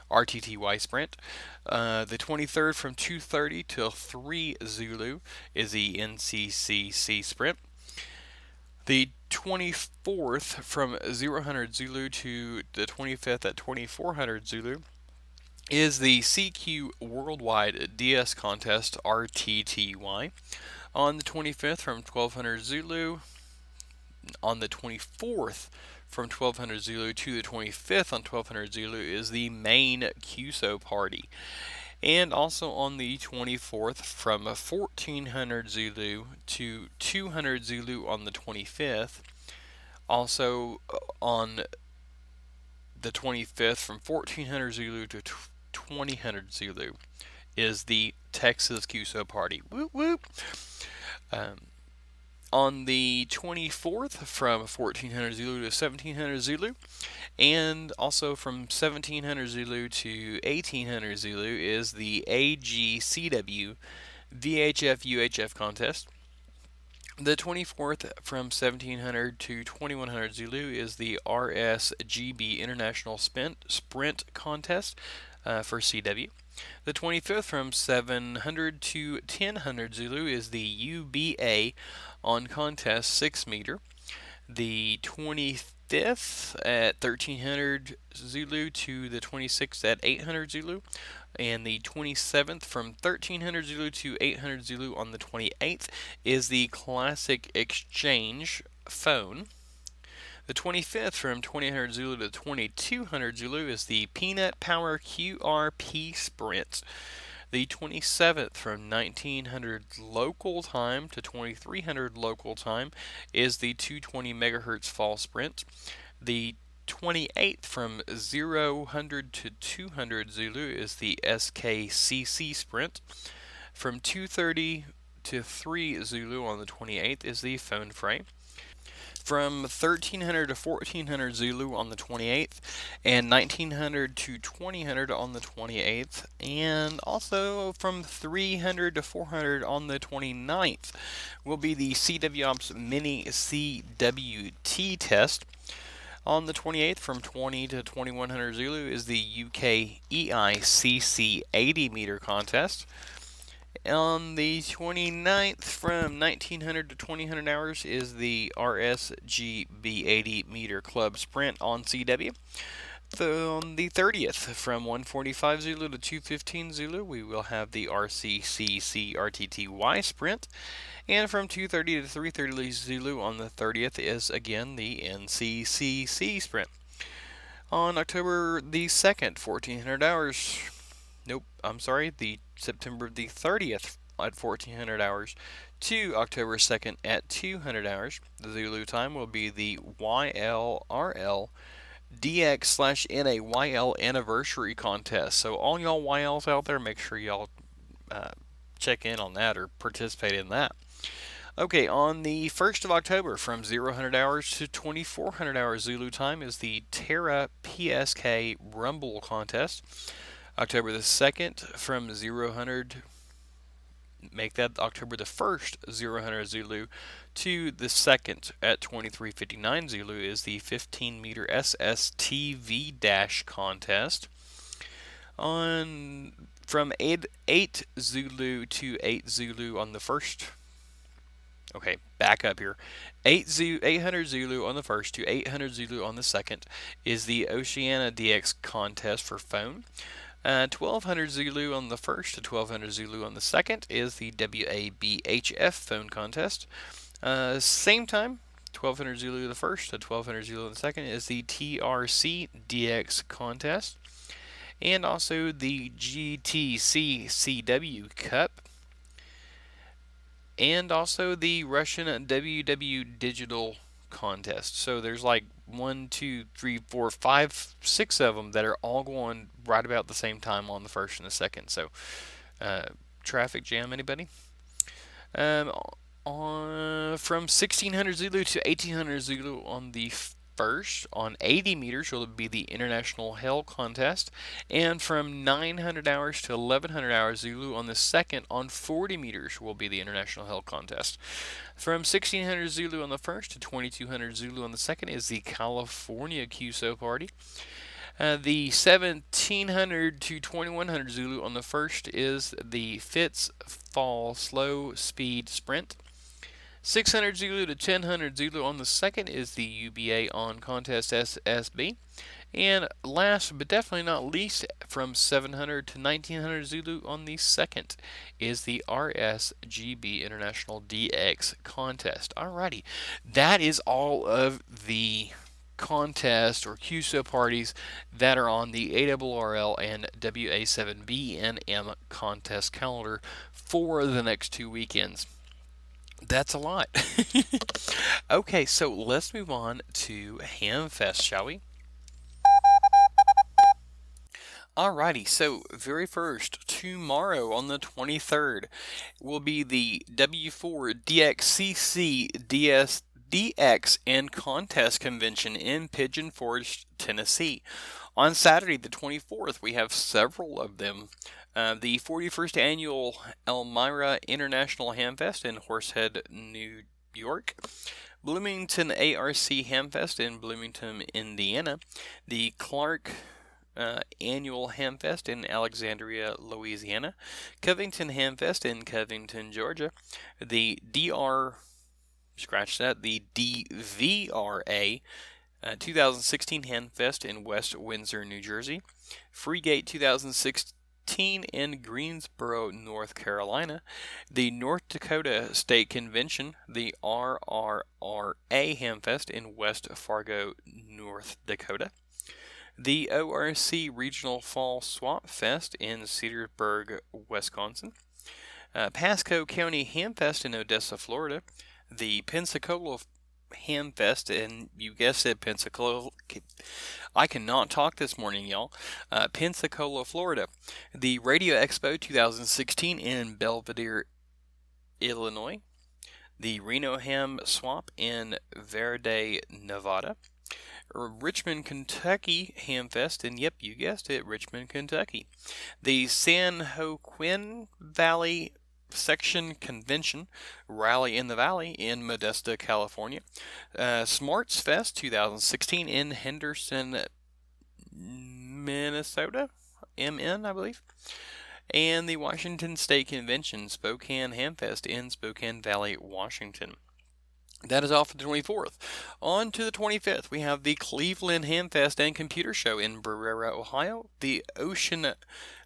RTTY sprint. The 23rd from 2:30 till 3 Zulu is the NCCC sprint. The 24th from 0000 Zulu to the 25th at 2400 Zulu is the CQ Worldwide DS Contest RTTY. On the 25th from 1200 Zulu, on the 24th from 1200 Zulu to the 25th on 1200 Zulu is the main QSO party. And also on the 24th from 1400 Zulu to 200 Zulu on the 25th. Also on the 25th from 1400 Zulu to 2000 Zulu is the Texas QSO party. Whoop whoop. On the 24th from 1400 Zulu to 1700 Zulu, and also from 1700 Zulu to 1800 Zulu is the AGCW VHF UHF contest. The 24th from 1700 to 2100 Zulu is the RSGB International Sprint contest for CW. The 25th from 700 to 1000 Zulu is the UBA on contest 6 meter. The 25th at 1300 Zulu to the 26th at 800 Zulu. And the 27th from 1300 Zulu to 800 Zulu on the 28th is the Classic Exchange phone. The 25th from 2000 Zulu to 2200 Zulu is the Peanut Power QRP Sprint. The 27th from 1900 local time to 2300 local time is the 220 megahertz fall sprint. The 28th from 000 to 200 Zulu is the SKCC sprint. From 230 to 3 Zulu on the 28th is the phone fray. From 1300 to 1400 Zulu on the 28th, and 1900 to 2000 on the 28th, and also from 300 to 400 on the 29th will be the CW Ops Mini CWT test. On the 28th, from 20 to 2100 Zulu, is the UK EICC 80 meter contest. On the 29th, from 1900 to 2000 hours, is the RSGB 80 meter club sprint on CW. On the 30th, from 145 Zulu to 215 Zulu, we will have the RCCC RTTY sprint. And from 230 to 330 Zulu on the 30th is again the NCCC sprint. On October the 2nd, 1400 hours. Nope, I'm sorry, the September the 30th at 1400 hours to October 2nd at 200 hours. The Zulu time will be the YLRL DX/NA YL anniversary contest. So all y'all YLs out there, make sure y'all check in on that or participate in that. Okay, on the 1st of October, from 0 hours to 2400 hours Zulu time, is the Terra PSK Rumble contest. October the 2nd, from 0 make that October the 1st, 0 Zulu, to the 2nd at 2359 Zulu, is the 15 meter SSTV dash contest. From 8 Zulu to 8 Zulu on the 1st. Okay, back up here. 800 Zulu on the 1st to 800 Zulu on the 2nd is the Oceania DX contest for phone. 1200 Zulu on the 1st to 1200 Zulu on the 2nd is the WABHF phone contest. Same time, 1200 Zulu the 1st to 1200 Zulu on the 2nd is the TRC DX contest. And also the GTC CW Cup. And also the Russian WW Digital contest. So there's like 1, 2, 3, 4, 5, 6 of them that are all going right about the same time on the 1st and the 2nd. So traffic jam, anybody? From 1600 Zulu to 1800 Zulu on the 1st, on 80 meters will be the International Hell contest, and from 900 hours to 1100 hours Zulu on the 2nd, on 40 meters will be the International Hell contest. From 1600 Zulu on the 1st to 2200 Zulu on the 2nd is the California QSO party. The 1700 to 2100 Zulu on the 1st is the Fitz Fall Slow Speed Sprint. 600 Zulu to 1000 Zulu on the 2nd is the UBA on Contest SSB. And last but definitely not least, from 700 to 1900 Zulu on the 2nd is the RSGB International DX contest. Alrighty, that is all of the contest or QSO parties that are on the ARRL and WA7BNM contest calendar for the next 2 weekends. That's a lot. Okay, so let's move on to Hamfest, shall we? Alrighty, so very first, tomorrow on the 23rd will be the W4DXCC DX and Contest Convention in Pigeon Forge, Tennessee. On Saturday, the 24th, we have several of them. The 41st Annual Elmira International Hamfest in Horsehead, New York. Bloomington ARC Hamfest in Bloomington, Indiana. The Clark Annual Hamfest in Alexandria, Louisiana. Covington Hamfest in Covington, Georgia. The DVRA 2016 Hamfest in West Windsor, New Jersey. Freegate 2016 in Greensboro, North Carolina. The North Dakota State Convention, the RRRA Hamfest in West Fargo, North Dakota. The ORC Regional Fall Swap Fest in Cedarsburg, Wisconsin. Pasco County Hamfest in Odessa, Florida. The Pensacola Hamfest, and you guessed it, Pensacola. I cannot talk this morning, y'all. Pensacola, Florida. The Radio Expo 2016 in Belvedere, Illinois. The Reno Ham Swap in Verde, Nevada. Richmond, Kentucky Hamfest, and yep, you guessed it, Richmond, Kentucky. The San Joaquin Valley Section Convention Rally in the Valley in Modesto, California. Smarts Fest 2016 in Henderson, Minnesota, MN, I believe. And the Washington State Convention Spokane Hamfest in Spokane Valley, Washington. That is all for the 24th. On to the 25th, we have the Cleveland Hamfest and Computer Show in Barrera, Ohio, the Ocean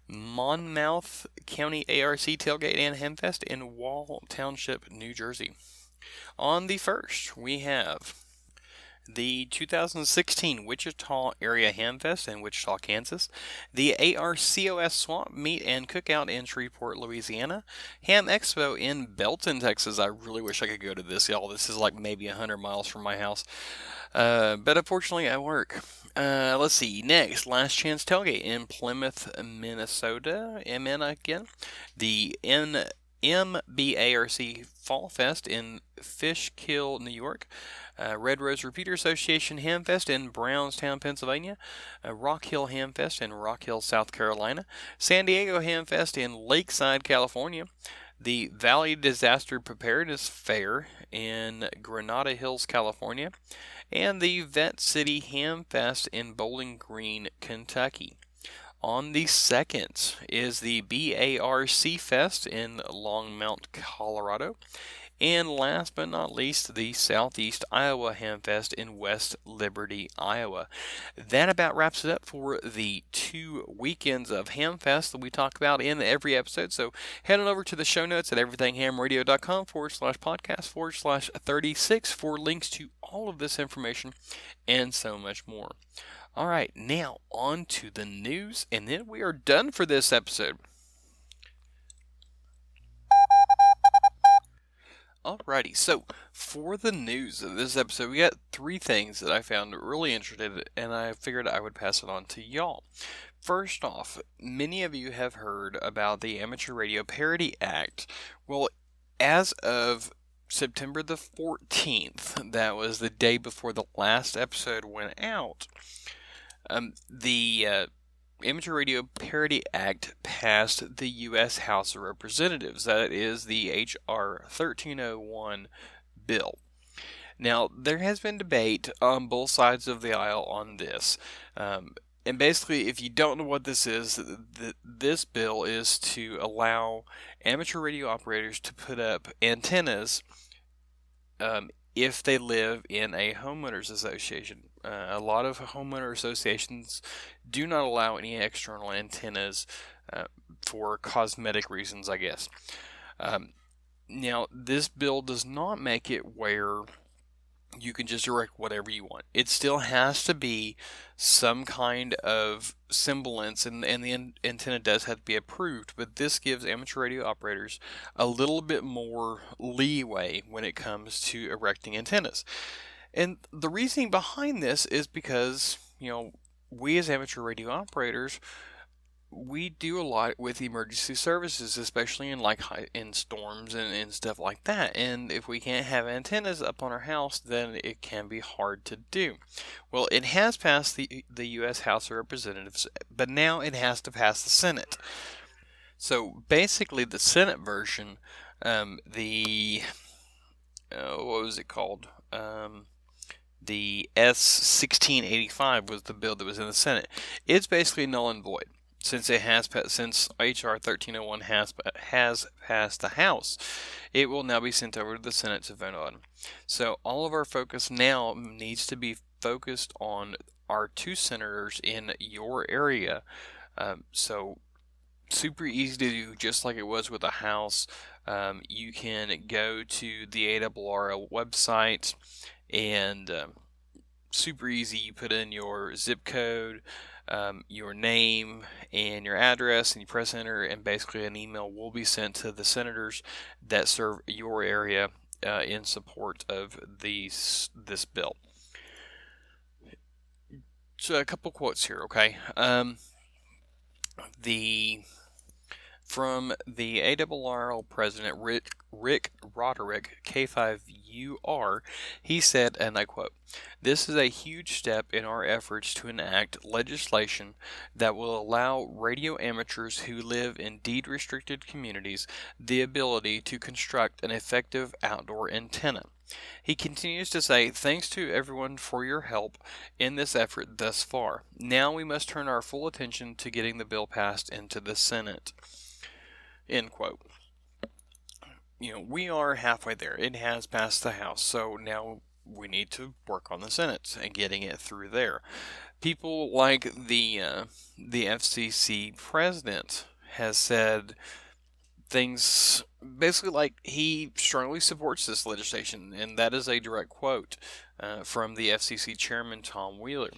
Monmouth County ARC Tailgate and Hamfest in Wall Township, New Jersey. On the 1st, we have the 2016 Wichita Area Hamfest in Wichita, Kansas, the ARCOS Swamp Meet and Cookout in Shreveport, Louisiana, Ham Expo in Belton, Texas. I really wish I could go to this, y'all. This is like maybe 100 miles from my house, but unfortunately I work. Let's see. Next, Last Chance Tailgate in Plymouth, Minnesota. MN again. The MBARC Fall Fest in Fishkill, New York. Red Rose Repeater Association Hamfest in Brownstown, Pennsylvania. Rock Hill Hamfest in Rock Hill, South Carolina. San Diego Hamfest in Lakeside, California. The Valley Disaster Preparedness Fair in Granada Hills, California. And the Vet City Hamfest in Bowling Green, Kentucky. On the 2nd is the BARC Fest in Longmont, Colorado. And last but not least, the Southeast Iowa Hamfest in West Liberty, Iowa. That about wraps it up for the 2 weekends of Hamfest that we talk about in every episode. So head on over to the show notes at everythinghamradio.com/podcast/36 for links to all of this information and so much more. All right, now on to the news, and then we are done for this episode. Alrighty, so for the news of this episode, we got 3 things that I found really interesting, and I figured I would pass it on to y'all. First off, many of you have heard about the Amateur Radio Parity Act. Well, as of September the 14th, that was the day before the last episode went out, the Amateur Radio Parity Act passed the U.S. House of Representatives. That is the H.R. 1301 bill. Now, there has been debate on both sides of the aisle on this. And basically, if you don't know what this is, this bill is to allow amateur radio operators to put up antennas if they live in a homeowners association. A lot of homeowner associations do not allow any external antennas for cosmetic reasons, I guess. Now, this bill does not make it where you can just direct whatever you want. It still has to be some kind of semblance, and the antenna does have to be approved, but this gives amateur radio operators a little bit more leeway when it comes to erecting antennas. And the reasoning behind this is because, we as amateur radio operators, we do a lot with emergency services, especially in storms and stuff like that. And if we can't have antennas up on our house, then it can be hard to do. Well, it has passed the U.S. House of Representatives, but now it has to pass the Senate. So basically, the Senate version, what was it called? The S-1685 was the bill that was in the Senate. It's basically null and void. Since H.R. 1301 has passed the House, it will now be sent over to the Senate to vote on. So all of our focus now needs to be focused on our 2 senators in your area. So super easy to do, just like it was with the House. You can go to the ARRL website and super easy. You put in your zip code, your name and your address, and you press enter, and basically an email will be sent to the senators that serve your area in support of this bill. So a couple quotes here, okay? From the ARRL president, Rick Roderick, K5UR, he said, and I quote, "This is a huge step in our efforts to enact legislation that will allow radio amateurs who live in deed-restricted communities the ability to construct an effective outdoor antenna." He continues to say, "Thanks to everyone for your help in this effort thus far. Now we must turn our full attention to getting the bill passed into the Senate." End quote. We are halfway there. It has passed the House, so now we need to work on the Senate and getting it through there. People like the FCC president has said things basically like he strongly supports this legislation, and that is a direct quote from the FCC chairman Tom Wheeler.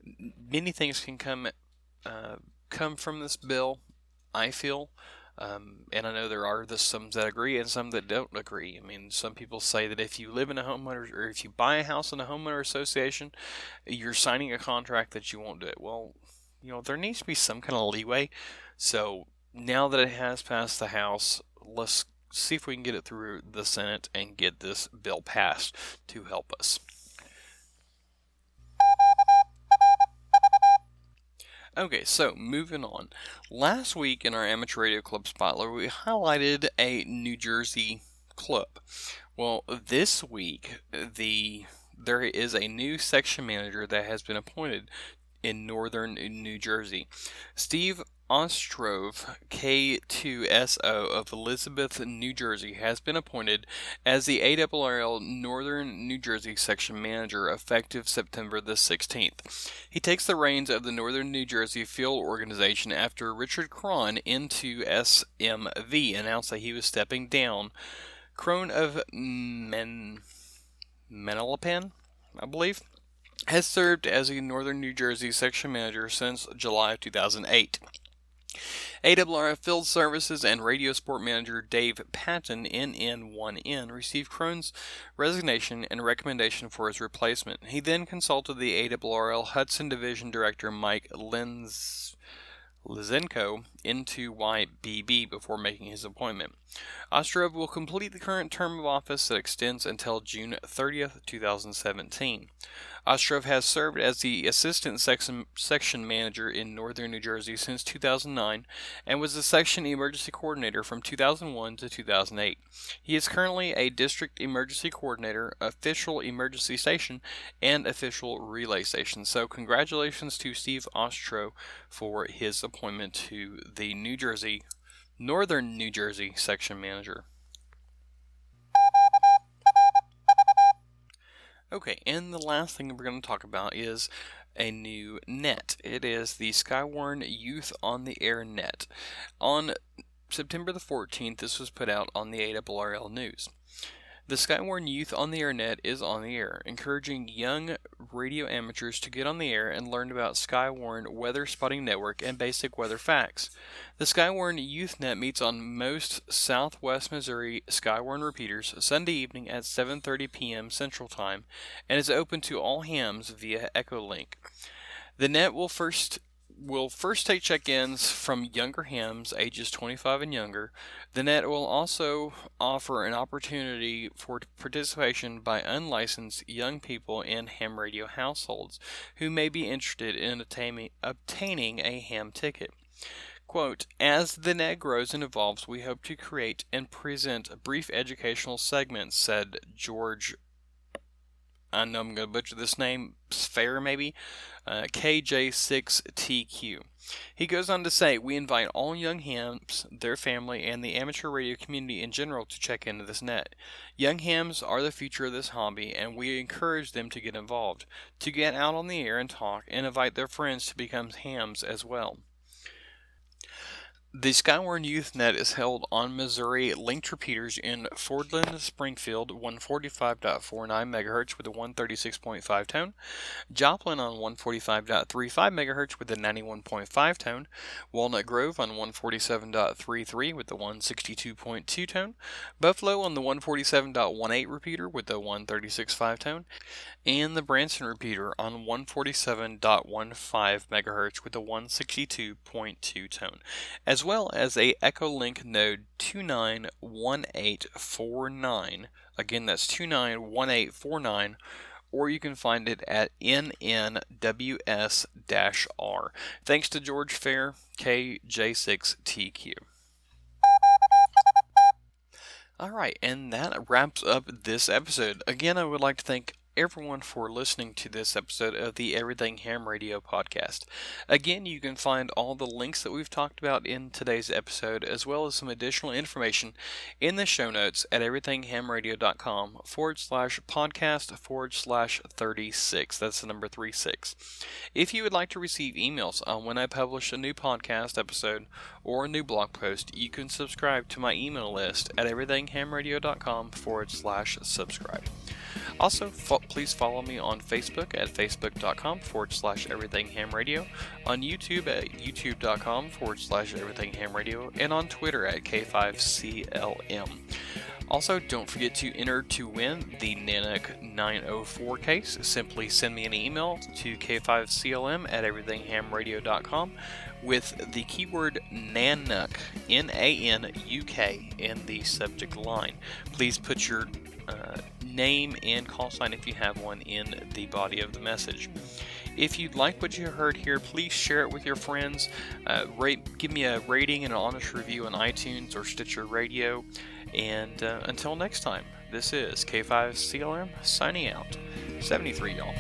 Many things can come from this bill, I feel, and I know there are some that agree and some that don't agree. I mean, some people say that if you live in a homeowner, or if you buy a house in a homeowner association, you're signing a contract that you won't do it. Well, there needs to be some kind of leeway. So now that it has passed the House, let's see if we can get it through the Senate and get this bill passed to help us. Okay, so moving on. Last week in our Amateur Radio Club Spotlight, we highlighted a New Jersey club. Well, this week, there is a new section manager that has been appointed in northern New Jersey. Steve Ostrov, K2SO of Elizabeth, New Jersey, has been appointed as the ARRL Northern New Jersey Section Manager effective September the 16th. He takes the reins of the Northern New Jersey Field Organization after Richard Cron, into SMV, announced that he was stepping down. Cron of Manalapan, I believe, has served as a Northern New Jersey Section Manager since July of 2008. ARRL Field Services and Radio Sport Manager Dave Patton, NN1N, received Cron's resignation and recommendation for his replacement. He then consulted the ARRL Hudson Division Director Mike Lizenko into YBB before making his appointment. Ostrov will complete the current term of office that extends until June 30th, 2017. Ostrov has served as the Assistant Section Manager in Northern New Jersey since 2009 and was the Section Emergency Coordinator from 2001 to 2008. He is currently a District Emergency Coordinator, Official Emergency Station, and Official Relay Station. So congratulations to Steve Ostrov for his appointment to the Northern New Jersey Section Manager. Okay, and the last thing we're going to talk about is a new net. It is the Skywarn Youth on the Air net. On September the 14th, this was put out on the ARRL News. The Skywarn Youth on the Air net is on the air, encouraging young radio amateurs to get on the air and learn about Skywarn Weather Spotting Network and basic weather facts. The Skywarn Youth Net meets on most Southwest Missouri Skywarn repeaters Sunday evening at 7:30 p.m. Central Time and is open to all hams via Echolink. The net will first take check-ins from younger hams ages 25 and younger. The net will also offer an opportunity for participation by unlicensed young people in ham radio households who may be interested in obtaining a ham ticket. Quote, "As the net grows and evolves, we hope to create and present brief educational segments," said George, I know I'm going to butcher this name, Sphere maybe, KJ6TQ. He goes on to say, "We invite all young hams, their family, and the amateur radio community in general to check into this net. Young hams are the future of this hobby, and we encourage them to get involved, to get out on the air and talk, and invite their friends to become hams as well." The Skywarn Youth Net is held on Missouri linked repeaters in Fordland, Springfield, 145.49 MHz with a 136.5 tone, Joplin on 145.35 MHz with a 91.5 tone, Walnut Grove on 147.33 with a 162.2 tone, Buffalo on the 147.18 repeater with a 136.5 tone, and the Branson repeater on 147.15 MHz with a 162.2 tone. As as well as a Echolink node 291849. Again, that's 291849, or you can find it at NNWS-R. Thanks to George Fair, KJ6TQ. Alright, and that wraps up this episode. Again, I would like to thank everyone for listening to this episode of the Everything Ham Radio podcast. Again, you can find all the links that we've talked about in today's episode, as well as some additional information in the show notes at everythinghamradio.com/podcast/36. That's the number 36. If you would like to receive emails on when I publish a new podcast episode or a new blog post, you can subscribe to my email list at everythinghamradio.com/subscribe. Also, please follow me on Facebook at facebook.com/everythinghamradio, on YouTube at youtube.com/everythinghamradio, and on Twitter at K5CLM. Also, don't forget to enter to win the Nanook 904 case. Simply send me an email to K5CLM at everythinghamradio.com with the keyword Nanook, N-A-N-U-K, in the subject line. Please put your name and call sign, if you have one, in the body of the message. If you like what you heard here, please share it with your friends. Give me a rating and an honest review on iTunes or Stitcher Radio. And until next time, this is K5CLM signing out. 73, y'all.